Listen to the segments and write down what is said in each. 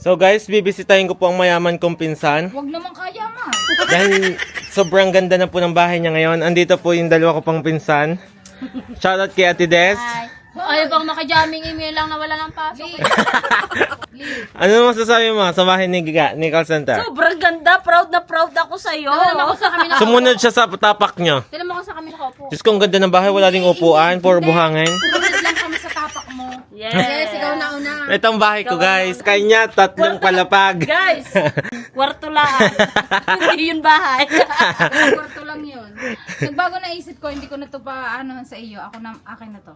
So guys, bibisitahin ko po ang mayaman kong pinsan. Huwag naman kaya ma. Dahil sobrang ganda na po ng bahay niya ngayon. Andito po yung dalawa ko pang pinsan. Shoutout kay Ate Des. Ayaw bang naka-jamming email lang na wala ng pasok. Ano masasabi mo sa bahay ni Giga, ni call center? Sobrang ganda. Proud na proud ako sa'yo. Tignan mo sa kami nakaupo. Sumunod siya sa tapak niyo. Tignan mo sa kami nakaupo. Diyos ko, ang ganda ng bahay. Wala ding upuan. Puro buhangin. Sumunod lang kami sa tapak mo. Yes. Ikaw na una. Ito ang bahay ko, guys. Kanya, 3 palapag. Guys, kwarto lang. Hindi yun bahay. Kwarto lang yun. Nagbago na isip ko, hindi ko na to pa ano sa iyo. Akin na to.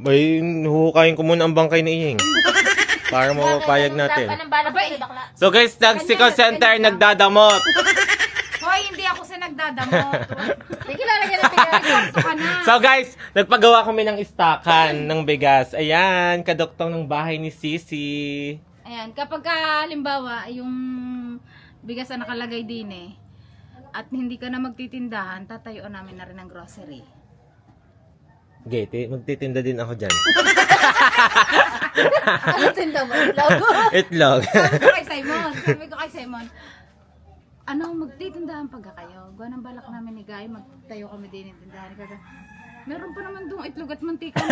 Bay, huhukayin ko muna ang bangkay ni Iying. Para mapapayag natin. Anong balak kayo, bakla? So guys, si call center nagdadamot. Hoy, hindi ako sa nagdadamot. Sige, lalagyan natin. Kwarto ka na. So guys, nagpagawa kami ng istakan ng bigas. Ayan, kadoktong ng bahay ni Sisi. Ayan, kapag halimbawa, yung bigas na nakalagay din at hindi ka na magtitindahan, tatayuan namin na rin ang grocery. Gete, magtitinda din ako dyan. Ano tinda mo? Itlog? Itlog. Sabi ko kay Simon, ano, magtitindahan pagka kayo. Gawa ng balak namin ni Guy, magtayo kami din ng tindahan. Meron pa naman doong itlog at mantika.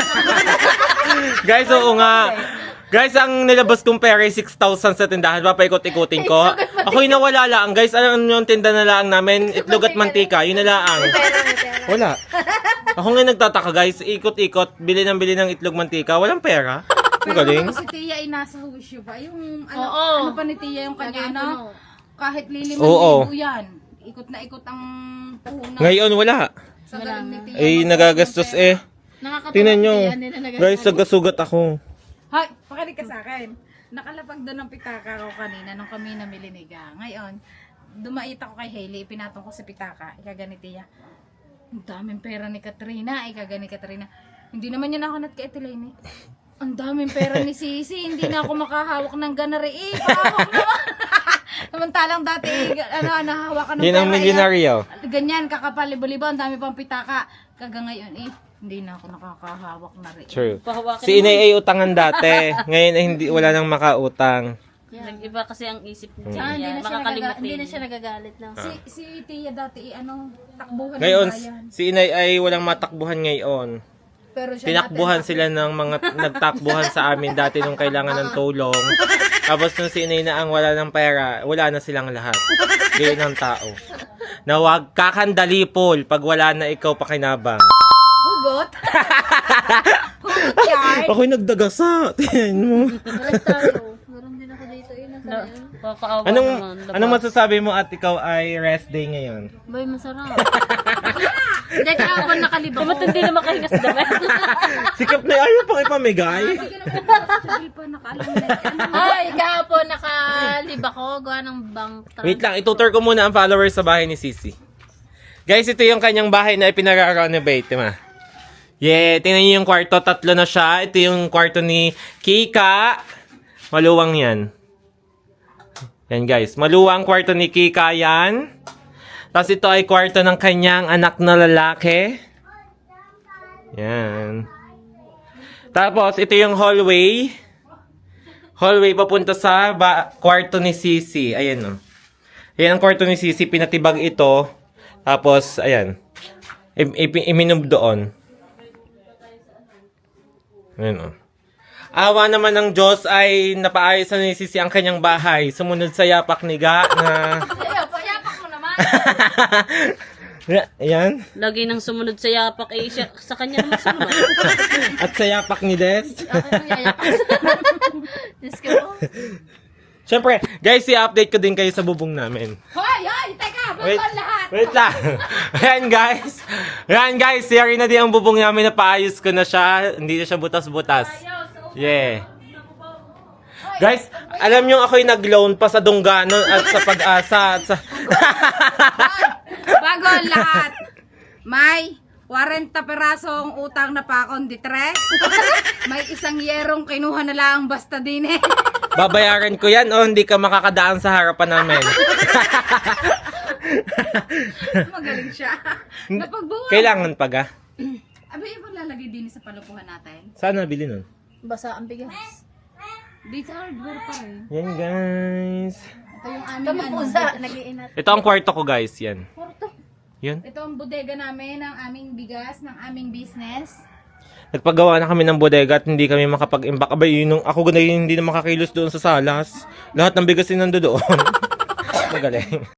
Guys, oo nga. Guys, ang nilabas kong pera ay 6,000 sa tindahan. Papaikot-ikutin ko. Ako'y nawala lang. Guys, alam nyo yung tinda na lang namin? Itlog at mantika. Yun na lang. Wala. Ako nga nagtataka, guys. Ikot-ikot. Bili ng itlog mantika. Walang pera. Ang galing. Si Tia ay nasa husyo pa. Yung Oo. ano pa ni Tia yung kanya, ano? Kahit liliman Oo. yan. Ikot na ikot ang puhunan. Ngayon, wala. Sa galing ni Tia. Ay, nagagastos eh. Nakakatawa. Tingnan nyo. Guys, nagasugat ako. Hay, pakinig ka sa akin. Nakalapag doon ng pitaka ko kanina nung kami namili ni Ga. Ngayon, dumait ako kay Hailey, pinatong ko sa pitaka. Ikaganiti niya. Ang daming pera ni Katrina. Ikagani Katrina. Hindi naman niya nakanat kay Etilaine. Ang daming pera ni Sisi. Hindi na ako makahawak ng ganari. Pahawak naman. Samantalang dati, nahawakan ng Yun ang pera. milyonaryo. Ganyan, kakapalibo-libo. Ang dami pang pitaka. Kaga ngayon, hindi na ako nakakahawak na rin. True. Pahawakin Si Inay ay utangan dati. Ngayon ay hindi, wala nang makautang. Nag-iba kasi ang isip ni hindi Tia. na siya Makakalimutin. hindi na siya nagagalit na. Si Tia dati, takbuhan Ngayon, ng bayan. si Inay ay walang matakbuhan ngayon. Pero siya Tinakbuhan dati, sila ng mga nagtakbuhan sa amin dati nung kailangan ng tulong. Tapos nung si Inay na ang wala ng pera, wala na silang lahat. Ganyan ang tao. Na wag kakandalipol pag wala na ikaw pakinabang. Hugot. Hugot yan. Ako'y nagdagasa. Tingnan mo. Meron din ako dito. Kakaawa Anong masasabi mo at ikaw ay rest day ngayon? Boy, masarap. Hindi, kahapon nakalibang. Ba't hindi na makahinga sa damit? Sikap na ayaw pang ipamigay. Hindi pa nakaalam na yan. Ay, kahapon nakalibak ko. Gawa ng bank. Wait lang, itutur ko muna ang followers sa bahay ni Sisi. Guys, ito yung kanyang bahay na ipinag-renovate, diba? Yeah, tingnan niyo yung kwarto, 3 na siya. Ito yung kwarto ni Kika. Maluwang yan. Yan guys, maluwang kwarto ni Kika yan. Tapos ito ay kwarto ng kanyang anak na lalaki. Yan. Tapos ito yung hallway. Hallway papunta sa kwarto ni Sisi. Ayan o. Ayan ang kwarto ni Sisi, pinatibag ito. Tapos, ayan. Iminub doon. Ayan o. Awa naman ng Diyos ay napaayos na ni Sisi ang kanyang bahay. Sumunod sa yapak ni Ga na... Payapak mo naman. Ayan. Lagi nang sumunod sa yapak, siya, sa kanya naman sumunod. At sa yapak ni Des. Diyos ko. Siyempre, guys, i-update ko din kayo sa bubong namin. Hoy, teka, bago lahat. Wait lang. Ayan, guys. Ayan, guys. Yari na din ang bubong namin na paayos ko na siya. Hindi na siya butas-butas. Yeah. Guys, alam nyo ako'y nag-loan pa sa Dunggano at sa Pag-asa at sa... Bago ang lahat. May 40 perasong utang na pa akong ditres. May 1 yerong kinuha na lang basta din Babayaran ko yan o hindi ka makakadaan sa harapan namin. Magaling siya. Napagbuwan. Kailangan pa ga? Abay, ipaglalagay din sa palupuhan natin. Saan nabili nun? Basa ang bigas. Di sa hardware pa rin. Yan, guys. Ito yung aming Kami pusa, nag-iinat. Ito ang kwarto ko, guys. Yan. Porto. Yun. Ito ang bodega namin, ng aming bigas, ng aming business. Nagpagawa na kami ng bodega at hindi kami makapag-imbak. Abay, yun, ako hindi na makakilos doon sa salas. Lahat ng bigas din nando doon. Magaling.